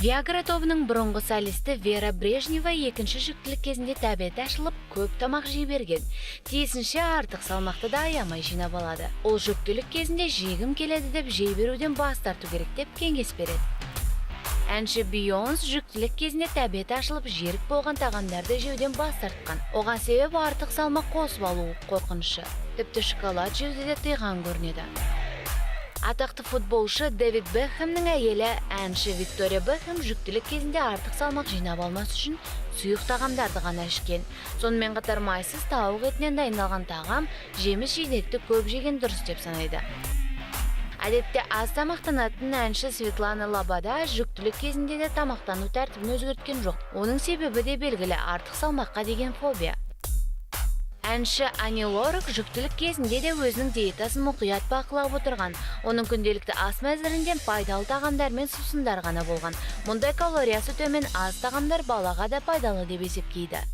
Viagra тобының бұрынғы солисті Вера Брежнева екінші жүктілік кезінде тәбеті ашылып, көп тамақ жей берген. Тиісінше артық салмақты да аямай жинап алады. Ол жүктілік кезінде жегім келеді деп жей беруден бас тарту керек деп кеңес береді. Әнші Бейонс жүктілік кезінде тәбеті ашылып, жерік болған тағамдарды жеуден бас тартқан. Оған себеп артық салмақ қосып алу қорқынышы. Тіпті шоколад жеуді де тыйған көрінеді. Атақты футболшы Дэвид Бекхэмнің әйелі әнші Виктория Бекхэм жүктілік кезінде артық салмақ жинап алмас үшін сұйық тағамдарды ғана ішкен. Сонымен қатар майсыз тауық етінен дайындалған тағам, жеміс-жидекті көп жеген дұрыс деп санайды. Әдетте аз тамақтанатын әнші Светлана Лобода жүктілік кезінде де тамақтану тәртібін өзгерткен жоқ. Оның себебі де белгілі, артық салмаққа деген фобия. Әнші Ани Лорак жүктілік кезінде де өзінің диетасын мұқият бақылап отырған. Оның күнделікті ас мәзірінен пайдалы тағамдар мен сусындар ғана болған. Мұндай калориясы төмен аз тағамдар балаға да пайдалы деп есептейді.